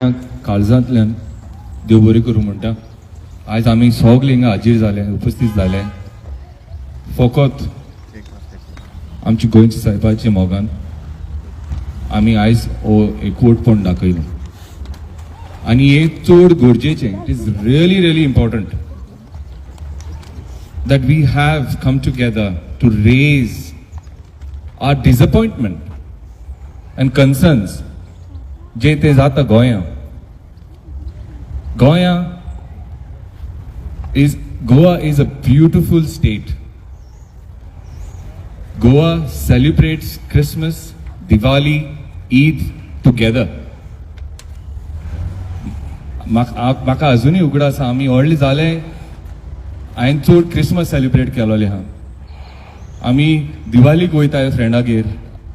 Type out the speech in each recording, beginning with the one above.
काळजांतल्यान देव बरें करूं म्हणटा. आयज आमी सगळे हिंगा हाजीर जाले, उपस्थित जाले फकत आमची गोंयच्या साहेबाचे मोगान आमी आयज एकवटपण दाखयलो आनी हे चड गरजेचें. It is really really important that we have come together to raise our disappointment and concerns जे ते जाता गोंया. Goa is a beautiful state. Goa celebrates Christmas, Diwali, Eid together. म्हाका अजूनय उगडा आसा, आमी व्हडले जाले, हांवें चड क्रिसमस सेलिब्रेट केलोले आहा. आमी दिवालीक वयताय फ्रेंडागेर,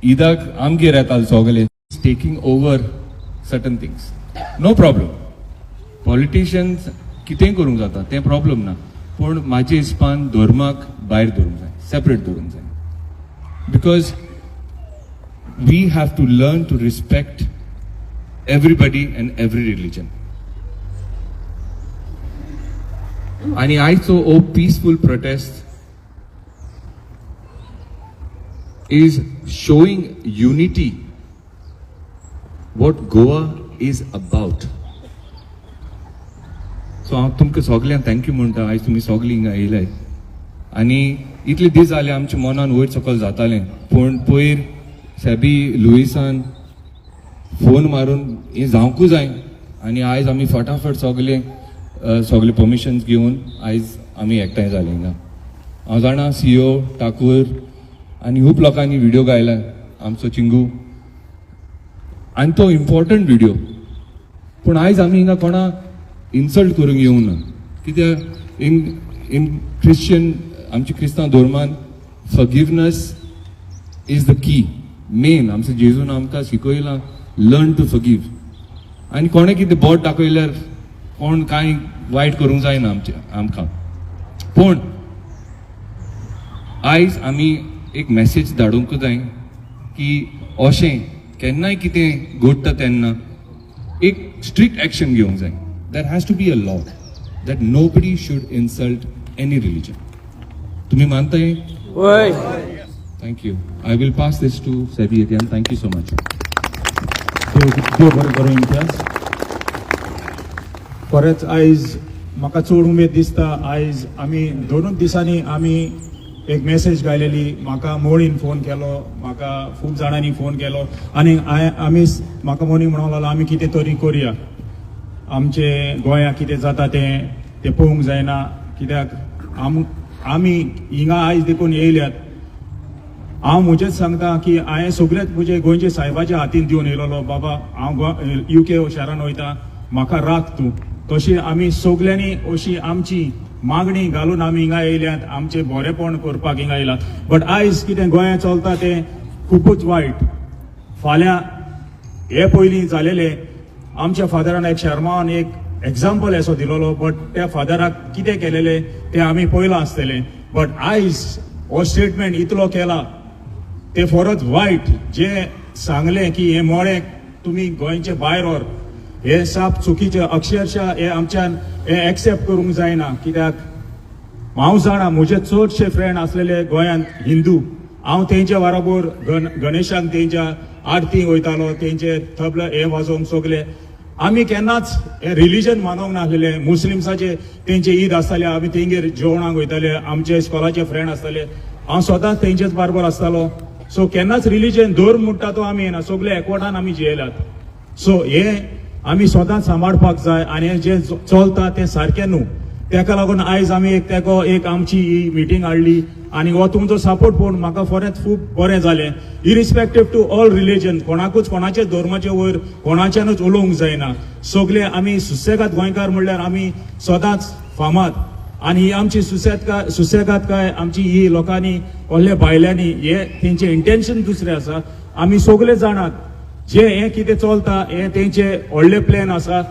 ईदाक आमगेर येताले सगळे. Taking over certain things, no problem. Politicians कितेंय करूंक जाता, तें प्रॉब्लम ना. पूण म्हाजे हिसपान धर्माक भायर दवरूंक जाय, सेपरेट दवरूंक जाय. Because we have to learn to respect everybody and every religion. आणि आयचो ओ peaceful protest is showing unity what Goa is about. So हांव तुमकां सगल्यांक थँक्यू म्हणटा. आयज तुमी सगळीं हिंगा येयलाय आनी इतले दीस जाले आमच्या मनान वयर सकयल जातालें. पूण पयर सेबी लुईसान फोन मारून हें जावंकूच जाय आनी आयज आमी फटाफट सगळे परमिशन्स घेवन आयज आमी एकठांय जाले हिंगा. हांव जाणा CEO ठाकूर आनी खूब लोकांनी व्हिडिओ गायला, आमचो चिंगू, आनी तो इम्पॉर्टंट व्हिडिओ. पूण आयज आमी हिंगा कोणा इन्सल्ट करूंक येवंक ना. कित्याक इन क्रिश्चन, आमच्या क्रिस्तांव धर्मान forgiveness is the key, main. आमचो जेजून आमकां शिकयलां लर्न टू फॉरगिव. आनी कोणें कितें बोट दाखयल्यार कोण कांय वायट करूंक जायना आमकां. पूण आयज आमी एक मॅसेज धाडूंक जाय की अशें केन्नाय कितें घडटा तेन्ना एक स्ट्रिक्ट एक्शन घेवंक जाय. There has to be a law that nobody should insult any religion. तुम्ही मानताय? Thank you. I will pass this to Sebi again. Thank you so much. देव बरें करूं इम्तियाज. खरेंच आयज म्हाका चड उमेद दिसता. आयज आमी दोनूच दिसांनी आमी एक मेसेज गायलेली. म्हाका मोळीन फोन केलो, म्हाका खूब जाणांनी फोन केलो आनी म्हाका मोनी म्हणूंक लागलो आमी कितें तरी करया. आमचे गोंयांत कितें जाता तें पळोवंक जायना. कित्याक आमी हिंगा आयज देखून येयल्यात. हांव म्हजेंच सांगता की हांवें सगळेंच म्हजे गोंयचे साहेबाच्या हातीन दिवन येयलोलो. बाबा हांव UK शारान वयता, म्हाका राख तूं. तशी आमी सगल्यांनी अशी आमची मागणी घालून आमी हिंगा येयल्यात, आमचे बरेपण करपाक हिंगा येयलात. बट आयज कितें गोंयांत चलता तें खूबच वायट. फाल्यां हे पयलीं जालेले आमच्या फादरान एक शर्मान एक एग्जाम्पल असो दिलोलो. बट त्या फादराक कितें केलेले तें आमी पळयलां आसतलें. बट आयज हो स्टेटमेंट इतलो केला ते फरच वायट. जे सांगलें की हे मोळे तुमी गोंयचे भायर व्हर, हे साप चुकीचे. अक्षरशा हे आमच्यान हे एक्सेप्ट करूंक जायना. कित्याक हांव जाणा म्हजे चडशे फ्रेंड आसलेले गोंयांत हिंदू. हांव तेंच्या बरोबर गणेशाक तेंच्या आरतीक वयतालो, तेंचे तबला हे वाजोवंक सगळे. आमी केन्नाच हे रिलिजन मानूंक नासलेले. मुस्लिम्साचे तेंचे ईद आसताले, आमी तेंगेर जेवणाक वयताले. आमचे इस्कॉलाचे फ्रेंड आसताले, हांव स्वता तेंचेच बरोबर आसतालो. सो केन्नाच रिलिजन धर्म म्हणटा तो आमी येना, सगळे एकवटान आमी जियेल्यात. सो हे आमी स्वताच सांबाळपाक जाय आनी जे चलता तें सारकें न्हू. तेका लागून आयज आमी एक आमची ही मिटींग हाडली आनी हो तुमचो सपोर्ट पळोवन म्हाका खरेंच खूब बरें जालें. इरिस्पेक्टीव टू ऑल रिलिजन, कोणाकूच कोणाचे धर्माचे वयर कोणाच्यानूच उलोवंक जायना. सगळे आमी सुसेगाद गोंयकार म्हणल्यार आमी सदांच फामाद. आनी ही आमची सुसेगाद काय आमची ही लोकांनी व्हडल्या भायल्यांनी हे तेंचे इंटेन्शन दुसरें आसा. आमी सगळे जाणात जे हे कितें चलता हे तेंचे व्हडले प्लॅन आसा,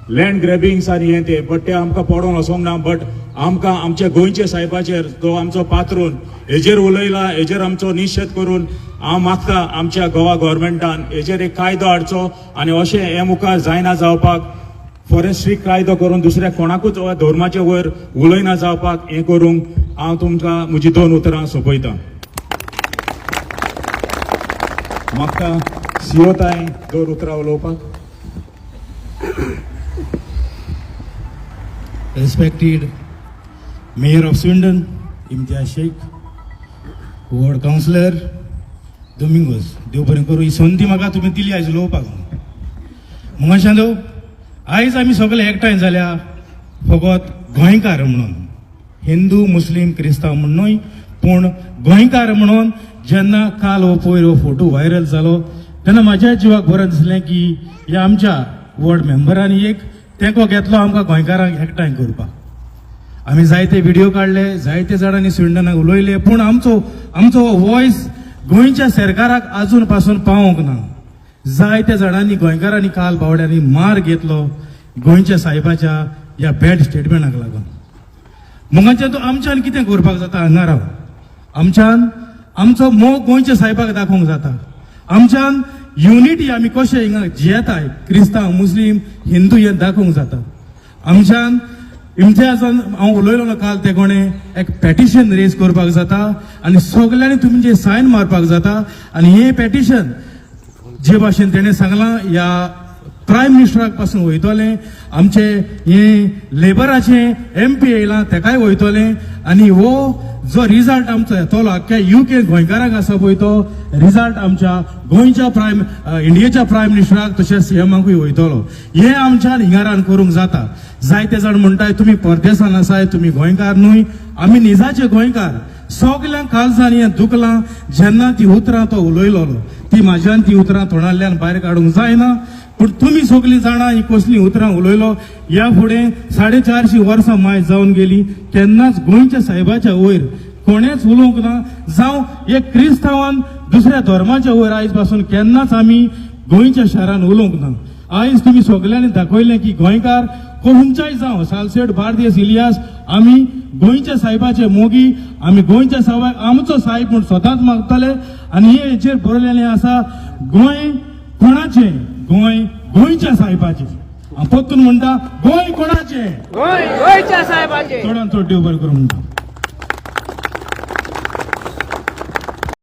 लँड ग्रॅबिंग्स आनी हे ते. बट ते आमकां पडोवन वचोंक ना. बट आमकां आमच्या गोंयच्या साहेबाचेर जो आमचो पात्रून हेजेर उलयला, हेजेर आमचो निशेध करून हांव मागता आमच्या गोवा गव्हर्मेंटान हेजेर एक कायदो हाडचो आनी अशें हे मुखार जायना जावपाक फॉरेस्ट्रीक कायदो करून दुसऱ्या कोणाकूच धर्माचे वयर उलयना जावपाक हें करूंक हांव तुमकां म्हजी 2 उतरां सोंपयतां. मागता सीओताय 2 उतरां उलोवपाक. Respected Mayor of Swindon, Imtiaz Sheikh, Ward Councillor, Domingos, देव बरें करूं. ही संदी म्हाका तुमी दिली आयज उलोवपाक. मंगळशांदो, आयज आमी सगळे एकठांय जाल्या फकत गोंयकार म्हणून, हिंदू मुस्लीम क्रिस्तांव म्हणून न्हय, पूण गोंयकार म्हणून जेन्ना काल हो पयर हो फोटो व्हायरल जालो तेन्ना म्हाज्या जिवाक बरें दिसलें की ह्या आमच्या वॉर्ड मेंबरांनी एक तेंको घेतलो आमकां गोंयकारांक एकठांय करपाक. आमी जायते व्हिडिओ काडले, जायते जाणांनी स्विंडनाक उलयले, पूण आमचो वॉयस गोंयच्या सरकाराक आजून पासून पावोंक ना. जायत्या जाणांनी गोंयकारांनी काल बावड्यांनी मार घेतलो गोंयच्या साहेबाच्या ह्या बॅड स्टेटमेंटाक लागून. मंगाच्यान आमच्यान कितें करपाक जाता हांगा राव. आमच्यान आमचो मोग गोंयच्या साहेबाक दाखोवंक जाता. आमच्यान युनिटी आमी कशें हिंगा जियेताय क्रिस्तांव मुस्लीम हिंदू हें दाखोवंक जाता. आमच्यान इम्तियाजान हांव उलयलो काल ते कोणें एक पेटिशन रेज करपाक जाता आनी सगल्यांनी तुमी जे सायन मारपाक जाता आनी हें पेटिशन जे भाशेन तेणें सांगलां ह्या प्रायम मिनिस्टराक पासून वयतलें, आमचे हे लेबराचें MP येयलां तेकाय वयतलें आनी हो जो रिजल्ट आमचो येतलो आख्ख्या UK गोंयकारांक आसा पळय तो रिजल्ट आमच्या गोंयच्या इंडियेच्या प्रायम मिनिस्टराक तशेंच CMाकूय वयतलो. हें आमच्यान हिंगारान करूंक जाता. जायते जाण म्हणटाय तुमी परदेसान आसाय, तुमी गोंयकार न्हय, आमी निजाचे गोंयकार. सगल्यांक काळजान हें दुखलां जेन्ना ती उतरां तो उलयलो, ती म्हाज्यान ती उतरां तोंडांतल्यान भायर काडूंक जायना. पूण तुमी सगळीं जाणां ही कसली उतरां उलयलो. ह्या फुडें 450 वर्सां माय जावन गेली, केन्नाच गोंयच्या साहेबाच्या वयर कोणेच उलोवंक ना. जावं एक क्रिस्तांवान दुसऱ्या धर्माच्या वयर आयज पासून केन्नाच आमी गोंयच्या शारान उलोवंक ना. आयज तुमी सगल्यांनी दाखयलें की गोंयकार खंयच्याय जावं सालसेट बार्देस इलियास आमी गोंयच्या साहेबाचे मोगी, आमी गोंयच्या साहेबाक आमचो साहेब म्हूण स्वताच मागतले. आनी हेचेर बरयलेलें आसा गोंय कोणाचें, गोंय गोंयच्या साहेबाचें. हांव परतून म्हणटा गोंय कोणाचें, गोंयच्या साहेबाचे. चडांत चड देव बरें करूं म्हणटा.